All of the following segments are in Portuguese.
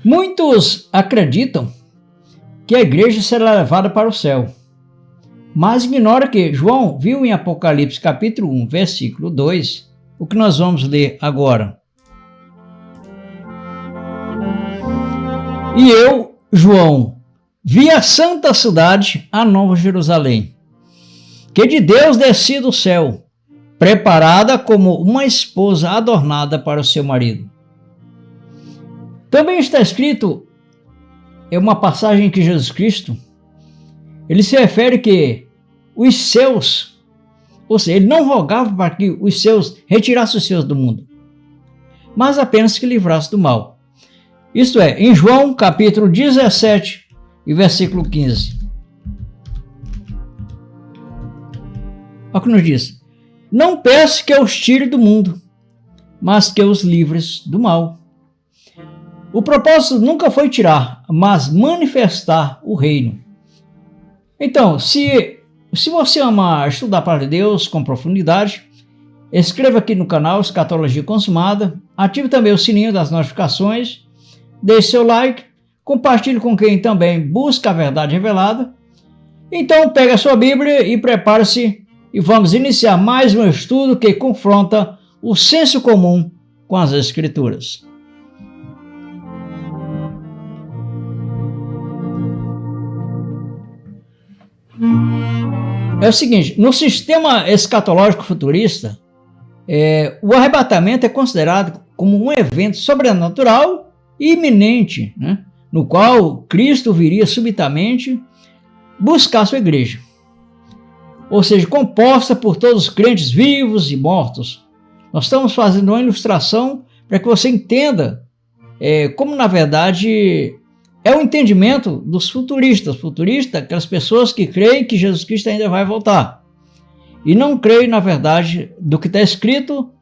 Muitos acreditam que a igreja será levada para o céu, mas ignora que João viu em Apocalipse capítulo 1, versículo 2, o que nós vamos ler agora. E eu, João, vi a santa cidade, a Nova Jerusalém, que de Deus descia do céu, preparada como uma esposa adornada para o seu marido. Também está escrito, é uma passagem que Jesus Cristo, ele se refere que os seus, ou seja, ele não rogava para que os seus retirassem os seus do mundo, mas apenas que livrasse do mal. Isto é, em João capítulo 17 e versículo 15. Olha o que nos diz. Não peço que eu os tire do mundo, mas que os livres do mal. O propósito nunca foi tirar, mas manifestar o reino. Então, se você ama estudar a palavra de Deus com profundidade, inscreva aqui no canal Escatologia Consumada, ative também o sininho das notificações, deixe seu like, compartilhe com quem também busca a verdade revelada. Então, pegue a sua Bíblia e prepare-se e vamos iniciar mais um estudo que confronta o senso comum com as Escrituras. É o seguinte, no sistema escatológico futurista, o arrebatamento é considerado como um evento sobrenatural e iminente, né, no qual Cristo viria subitamente buscar sua igreja. Ou seja, composta por todos os crentes vivos e mortos. Nós estamos fazendo uma ilustração para que você entenda como, na verdade, é o entendimento dos futuristas. Futuristas, aquelas pessoas que creem que Jesus Cristo ainda vai voltar. E não creem, na verdade, do que está escrito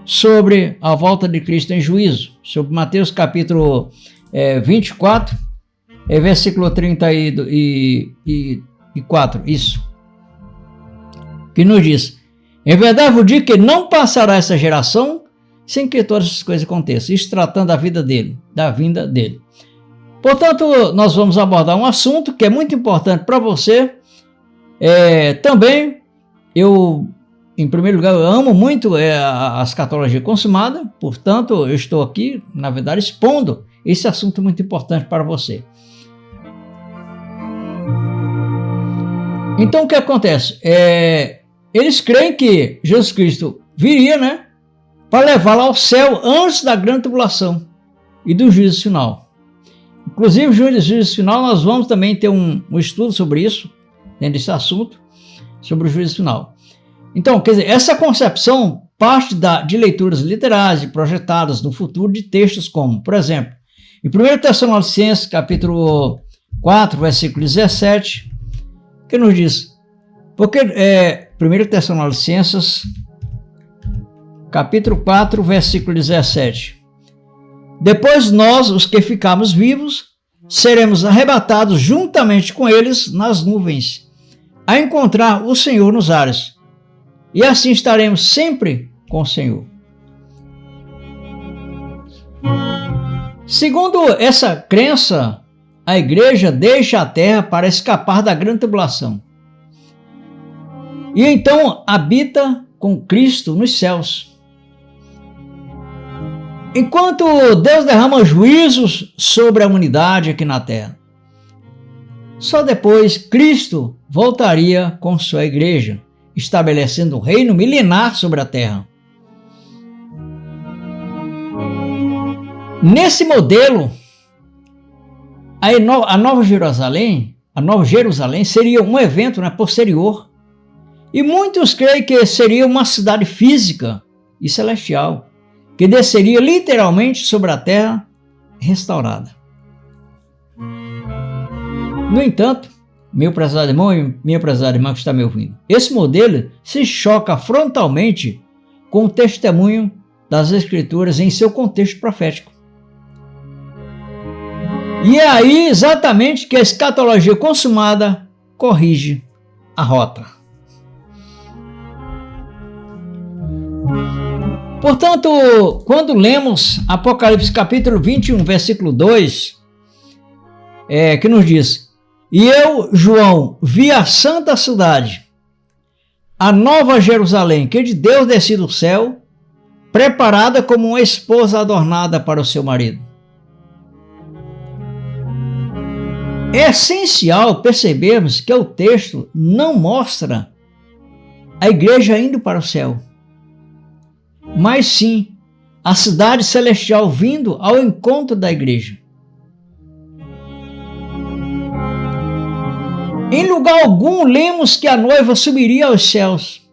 sobre a volta de Cristo em juízo. Sobre Mateus capítulo 24, versículo 34, isso. Que nos diz, em verdade vos digo que não passará essa geração sem que todas essas coisas aconteçam. Isso tratando da vida dele, da vinda dele. Portanto, nós vamos abordar um assunto que é muito importante para você. Também, em primeiro lugar, eu amo muito a escatologia consumada, portanto, eu estou aqui, na verdade, expondo esse assunto muito importante para você. Então, o que acontece? Eles creem que Jesus Cristo viria, né, para levá-lo ao céu antes da grande tribulação e do juízo final. Inclusive, juízo final, nós vamos também ter um estudo sobre isso, dentro desse assunto, sobre o juízo final. Então, quer dizer, essa concepção parte de leituras literárias e projetadas no futuro de textos como, por exemplo, em 1 Tessalonicenses, capítulo 4, versículo 17, que nos diz, porque 1 Tessalonicenses, capítulo 4, versículo 17, depois nós, os que ficarmos vivos, seremos arrebatados juntamente com eles nas nuvens, a encontrar o Senhor nos ares, e assim estaremos sempre com o Senhor. Segundo essa crença, a igreja deixa a terra para escapar da grande tribulação, e então habita com Cristo nos céus. Enquanto Deus derrama juízos sobre a humanidade aqui na terra, só depois Cristo voltaria com sua igreja, estabelecendo um reino milenar sobre a terra. Nesse modelo, a Nova Jerusalém seria um evento, né, posterior, e muitos creem que seria uma cidade física e celestial, que desceria literalmente sobre a terra restaurada. No entanto, meu prezado irmão e minha prezada irmã que está me ouvindo, esse modelo se choca frontalmente com o testemunho das Escrituras em seu contexto profético. E é aí exatamente que a escatologia consumada corrige a rota. Portanto, quando lemos Apocalipse capítulo 21, versículo 2, que nos diz: E eu, João, vi a santa cidade, a nova Jerusalém, que de Deus descia do céu, preparada como uma esposa adornada para o seu marido. É essencial percebermos que o texto não mostra a igreja indo para o céu, mas sim a cidade celestial vindo ao encontro da igreja. Em lugar algum lemos que a noiva subiria aos céus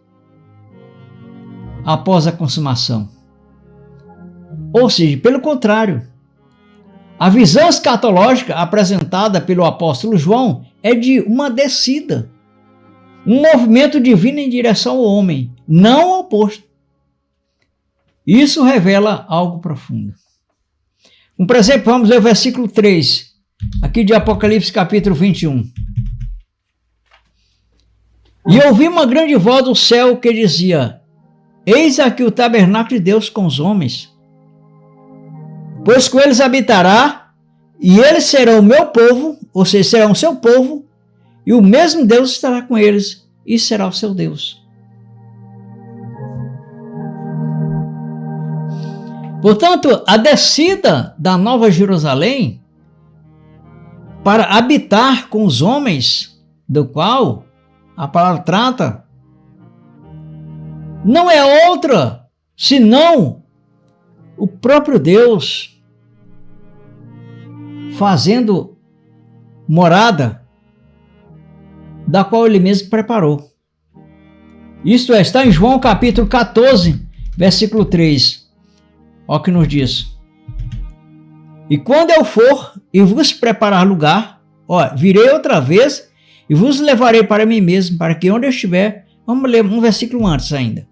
após a consumação. Ou seja, pelo contrário, a visão escatológica apresentada pelo apóstolo João é de uma descida, um movimento divino em direção ao homem, não ao oposto. Isso revela algo profundo. Por exemplo, vamos ler o versículo 3, aqui de Apocalipse capítulo 21. E ouvi uma grande voz do céu que dizia: Eis aqui o tabernáculo de Deus com os homens, pois com eles habitará, e eles serão o meu povo, ou seja, serão o seu povo, e o mesmo Deus estará com eles, e será o seu Deus. Portanto, a descida da Nova Jerusalém para habitar com os homens, do qual a palavra trata, não é outra senão o próprio Deus fazendo morada da qual ele mesmo preparou. Isto é, está em João capítulo 14, versículo 3. Olha o que nos diz: E quando eu for e vos preparar lugar, virei outra vez e vos levarei para mim mesmo, para que onde eu estiver, vamos ler um versículo antes ainda.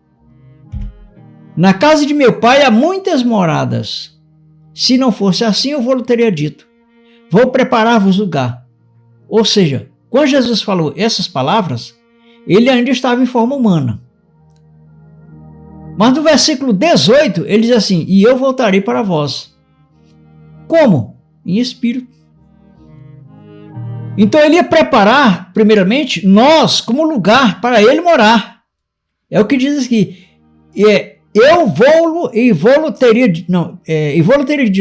Na casa de meu pai há muitas moradas. Se não fosse assim, eu vou teria dito: vou preparar-vos lugar. Ou seja, quando Jesus falou essas palavras, ele ainda estava em forma humana. Mas no versículo 18, ele diz assim: e eu voltarei para vós. Como? Em espírito. Então ele ia preparar, primeiramente, nós como lugar para ele morar. É o que diz aqui. Eu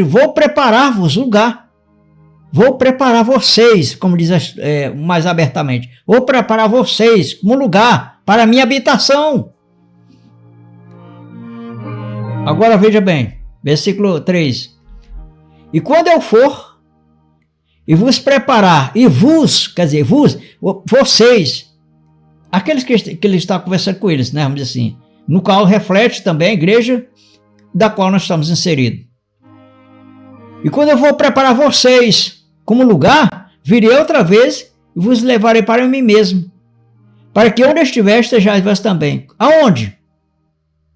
vou preparar-vos lugar. Vou preparar vocês, como diz mais abertamente. Vou preparar vocês como lugar para a minha habitação. Agora veja bem, versículo 3. E quando eu for e vos preparar, vocês, aqueles que ele está conversando com eles, né, vamos dizer assim, no qual reflete também a igreja da qual nós estamos inseridos. E quando eu vou preparar vocês como lugar, virei outra vez e vos levarei para mim mesmo, para que onde estiver estejais vós também. Aonde?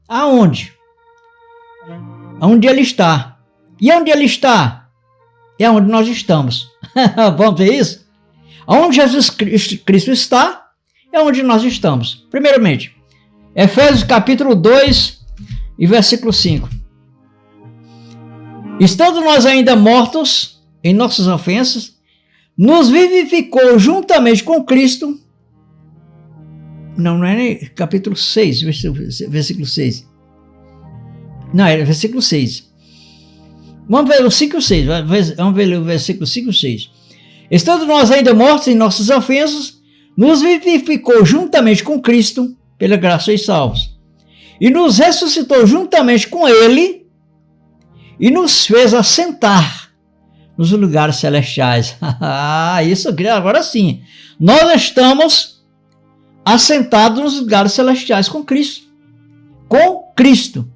Aonde? Onde ele está. E onde ele está? É onde nós estamos. Vamos ver isso? Onde Jesus Cristo está, é onde nós estamos. Primeiramente, Efésios capítulo 2 e versículo 5. Estando nós ainda mortos em nossas ofensas, nos vivificou juntamente com Cristo. Não é nem capítulo 6, versículo 6. Não, é versículo 6. Vamos ver o 5 e o 6. Vamos ver o versículo 5 e 6. Estando nós ainda mortos em nossas ofensas, nos vivificou juntamente com Cristo, pela graça sois salvos. E nos ressuscitou juntamente com Ele, e nos fez assentar nos lugares celestiais. Isso agora sim. Nós estamos assentados nos lugares celestiais com Cristo. Com Cristo.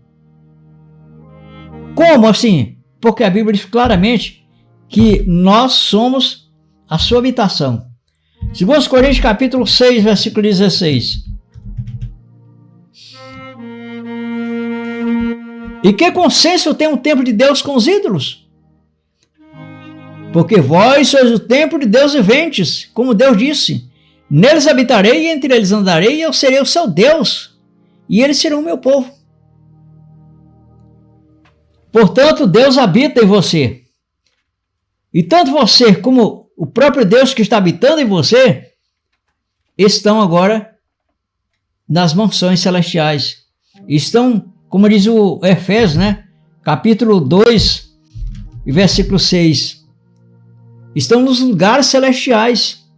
Como assim? Porque a Bíblia diz claramente que nós somos a sua habitação. 2 Coríntios capítulo 6, versículo 16. E que consenso tem o templo de Deus com os ídolos? Porque vós sois o templo de Deus viventes, como Deus disse: neles habitarei e entre eles andarei, e eu serei o seu Deus, e eles serão o meu povo. Portanto, Deus habita em você. E tanto você como o próprio Deus que está habitando em você estão agora nas mansões celestiais. Estão, como diz o Efésios, né? Capítulo 2, versículo 6. Estão nos lugares celestiais.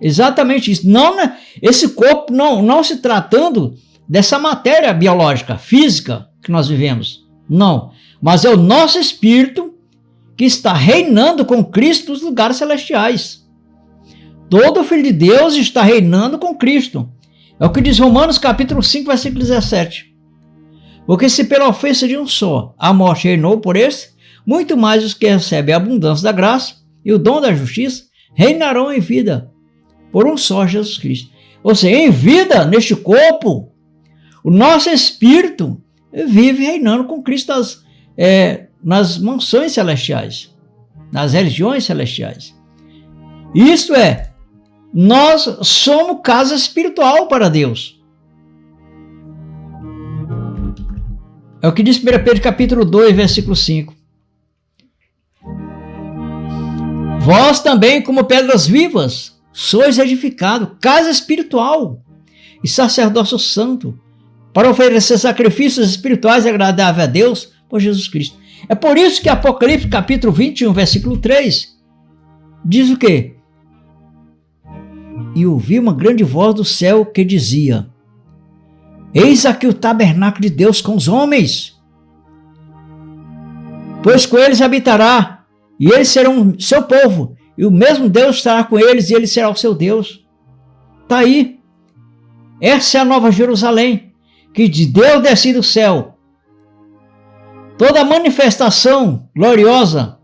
Exatamente isso. Não, né? Esse corpo não se tratando dessa matéria biológica, física que nós vivemos. Não. Mas é o nosso espírito que está reinando com Cristo nos lugares celestiais. Todo filho de Deus está reinando com Cristo. É o que diz Romanos capítulo 5, versículo 17. Porque se pela ofensa de um só a morte reinou por esse, muito mais os que recebem a abundância da graça e o dom da justiça reinarão em vida por um só Jesus Cristo. Ou seja, em vida, neste corpo, o nosso espírito vive reinando com Cristo nas mansões celestiais, nas regiões celestiais. Isto é, nós somos casa espiritual para Deus. É o que diz 1 Pedro capítulo 2, versículo 5. Vós também, como pedras vivas, sois edificados, casa espiritual e sacerdócio santo, para oferecer sacrifícios espirituais agradáveis a Deus por Jesus Cristo. É por isso que Apocalipse capítulo 21, versículo 3, diz o quê? E ouvi uma grande voz do céu que dizia: eis aqui o tabernáculo de Deus com os homens, pois com eles habitará, e eles serão seu povo, e o mesmo Deus estará com eles, e ele será o seu Deus. Está aí. Essa é a nova Jerusalém, que de Deus desce do céu. Toda a manifestação gloriosa,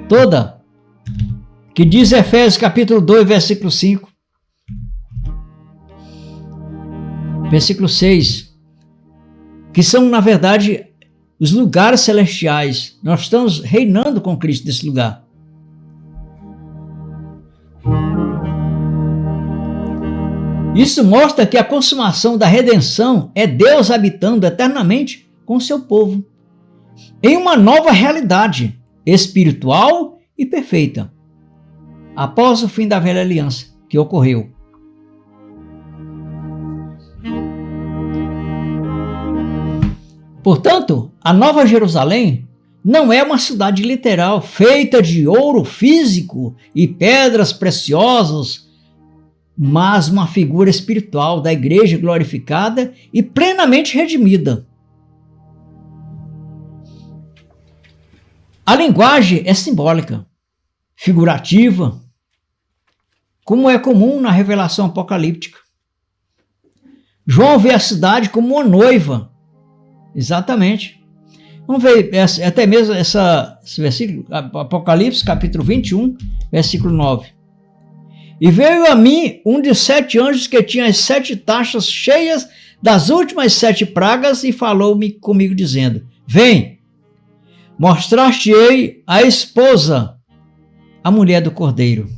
toda, que diz Efésios capítulo 2, versículo 5, versículo 6, que são, na verdade, os lugares celestiais. Nós estamos reinando com Cristo nesse lugar. Isso mostra que a consumação da redenção é Deus habitando eternamente com o seu povo, em uma nova realidade espiritual e perfeita, após o fim da velha aliança que ocorreu. Portanto, a Nova Jerusalém não é uma cidade literal feita de ouro físico e pedras preciosas, mas uma figura espiritual da igreja glorificada e plenamente redimida. A linguagem é simbólica, figurativa, como é comum na revelação apocalíptica. João vê a cidade como uma noiva. Exatamente. Vamos ver até mesmo esse versículo, Apocalipse capítulo 21, versículo 9. E veio a mim um dos 7 anjos que tinha as 7 taças cheias das últimas 7 pragas e falou-me comigo dizendo: vem, mostrar-te-ei a esposa, a mulher do Cordeiro.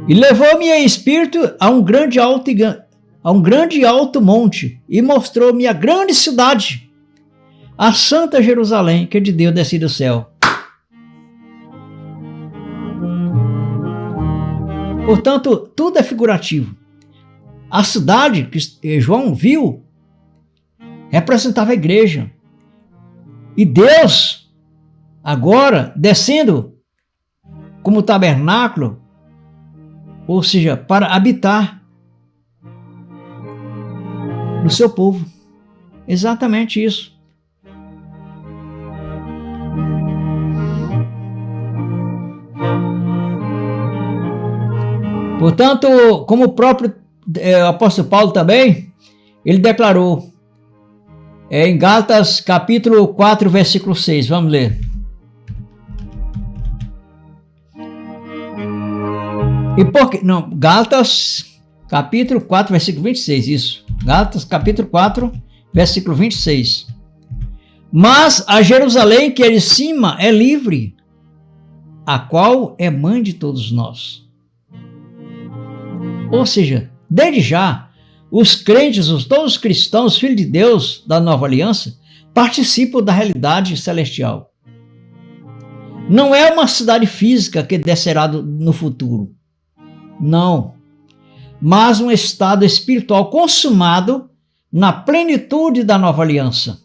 E levou-me em espírito a um grande alto monte e mostrou-me a grande cidade, a Santa Jerusalém, que é de Deus descido do céu. Portanto, tudo é figurativo. A cidade que João viu representava a igreja. E Deus, agora, descendo como tabernáculo, ou seja, para habitar no seu povo. Exatamente isso. Portanto, como o próprio apóstolo Paulo também, ele declarou em Gálatas capítulo 4, versículo 6, vamos ler. Gálatas capítulo 4, versículo 26, isso. Gálatas capítulo 4, versículo 26. Mas a Jerusalém que é de cima é livre, a qual é mãe de todos nós. Ou seja, desde já, os crentes, todos os cristãos, filhos de Deus da nova aliança, participam da realidade celestial. Não é uma cidade física que descerá no futuro. Não. Mas um estado espiritual consumado na plenitude da nova aliança,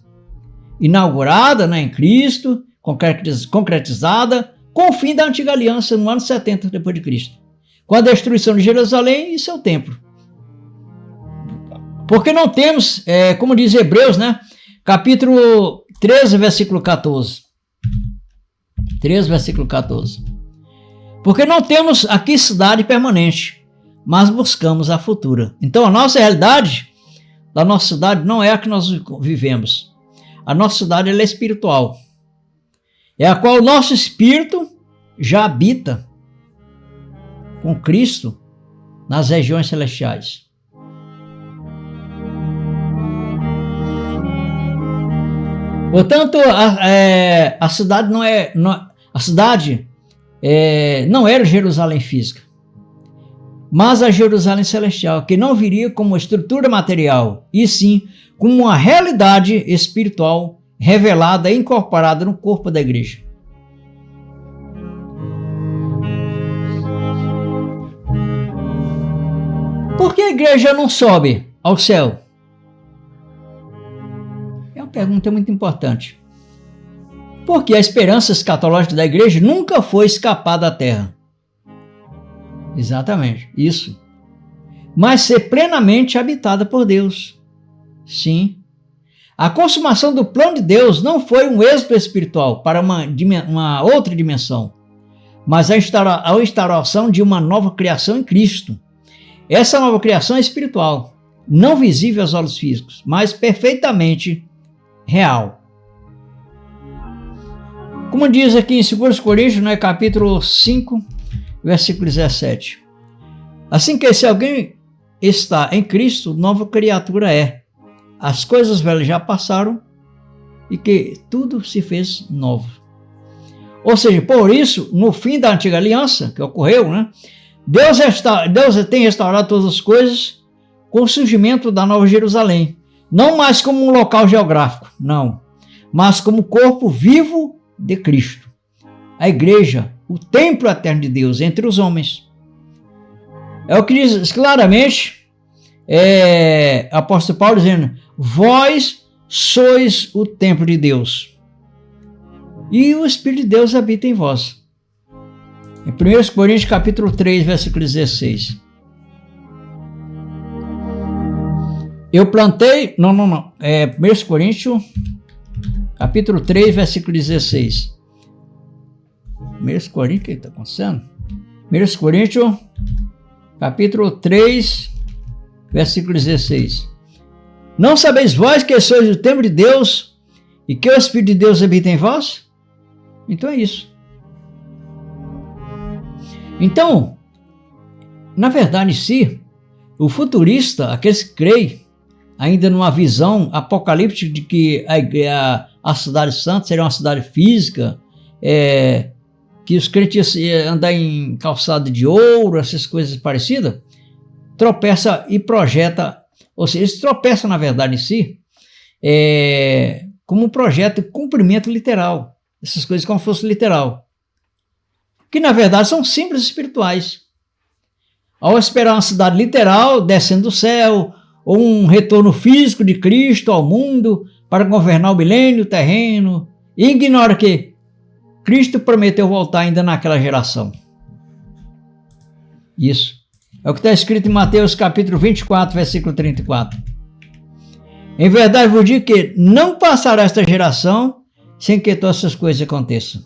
inaugurada em Cristo, concretizada com o fim da antiga aliança no ano 70 depois de Cristo, com a destruição de Jerusalém e seu templo. Porque não temos, como diz Hebreus, capítulo 13, versículo 14. 13, versículo 14. Porque não temos aqui cidade permanente, mas buscamos a futura. Então a nossa realidade da nossa cidade não é a que nós vivemos. A nossa cidade ela é espiritual. É a qual o nosso espírito já habita com Cristo nas regiões celestiais. Portanto, a cidade não era Jerusalém física, mas a Jerusalém celestial, que não viria como uma estrutura material, e sim como uma realidade espiritual revelada e incorporada no corpo da igreja. Por que a igreja não sobe ao céu? É uma pergunta muito importante. Porque a esperança escatológica da igreja nunca foi escapar da terra. Exatamente, isso. Mas ser plenamente habitada por Deus. Sim. A consumação do plano de Deus não foi um êxito espiritual para uma outra dimensão, mas a instauração de uma nova criação em Cristo. Essa nova criação é espiritual, não visível aos olhos físicos, mas perfeitamente real. Como diz aqui em 2 Coríntios, capítulo 5, versículo 17. Assim que se alguém está em Cristo, nova criatura é. As coisas velhas já passaram e que tudo se fez novo. Ou seja, por isso, no fim da antiga aliança, que ocorreu, Deus tem restaurado todas as coisas com o surgimento da Nova Jerusalém. Não mais como um local geográfico, não, mas como corpo vivo de Cristo. A igreja, o templo eterno de Deus entre os homens. É o que diz claramente o apóstolo Paulo dizendo: vós sois o templo de Deus e o Espírito de Deus habita em vós. Em 1 Coríntios capítulo 3, versículo 16. Eu plantei... Não. 1 Coríntios capítulo 3, versículo 16. 1 Coríntios, o que está acontecendo? 1 Coríntios capítulo 3, versículo 16. Não sabeis vós que sois o templo de Deus e que o Espírito de Deus habita em vós? Então é isso. Então, na verdade em si, o futurista, aqueles que creem ainda numa visão apocalíptica de que a cidade santa seria uma cidade física, que os crentes iam andar em calçada de ouro, essas coisas parecidas, tropeça e projeta, ou seja, eles tropeçam na verdade em si, como um projeto de cumprimento literal, essas coisas como se fosse literal, que na verdade são símbolos espirituais. Ao esperar uma cidade literal descendo do céu, ou um retorno físico de Cristo ao mundo para governar o milênio terreno, e ignora que Cristo prometeu voltar ainda naquela geração. Isso. É o que está escrito em Mateus capítulo 24, versículo 34. Em verdade vos digo que não passará esta geração sem que todas essas coisas aconteçam.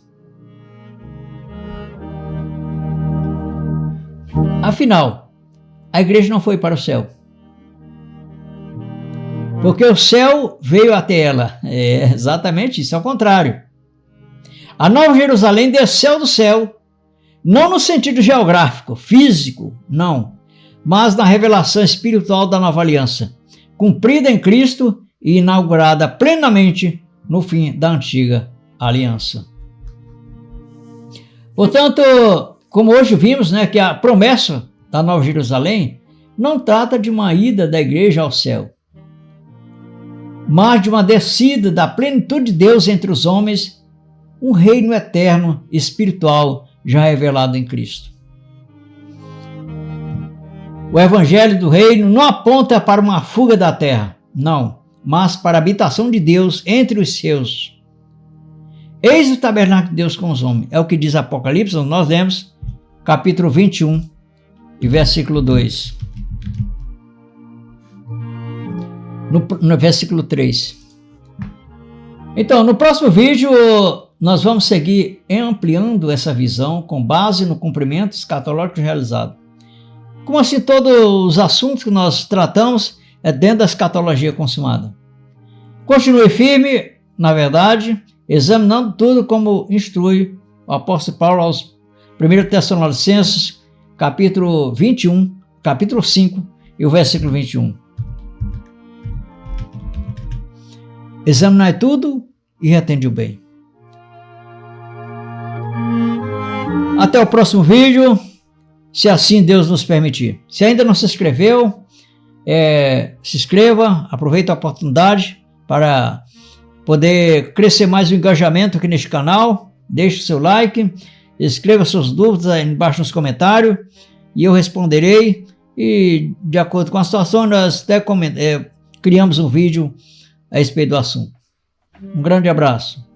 Afinal, a igreja não foi para o céu. Porque o céu veio até ela. É exatamente isso, ao contrário. A Nova Jerusalém desceu do céu, não no sentido geográfico, físico, não, mas na revelação espiritual da nova aliança, cumprida em Cristo e inaugurada plenamente no fim da antiga aliança. Portanto, como hoje vimos, que a promessa da Nova Jerusalém não trata de uma ida da igreja ao céu, mas de uma descida da plenitude de Deus entre os homens, um reino eterno espiritual já revelado em Cristo. O evangelho do reino não aponta para uma fuga da terra, não, mas para a habitação de Deus entre os seus. Eis o tabernáculo de Deus com os homens, é o que diz Apocalipse, onde nós lemos, capítulo 21, e versículo 2. No versículo 3. Então, no próximo vídeo, nós vamos seguir ampliando essa visão com base no cumprimento escatológico realizado. Como assim, todos os assuntos que nós tratamos é dentro da escatologia consumada. Continue firme, na verdade, examinando tudo como instrui o apóstolo Paulo aos 1 Tessalonicenses, capítulo 21, capítulo 5 e o versículo 21. Examinai tudo e retende o bem. Até o próximo vídeo, se assim Deus nos permitir. Se ainda não se inscreveu, se inscreva, aproveite a oportunidade para poder crescer mais o engajamento aqui neste canal. Deixe o seu like, escreva suas dúvidas aí embaixo nos comentários e eu responderei. E de acordo com a situação, nós até criamos um vídeo a respeito do assunto. Um grande abraço.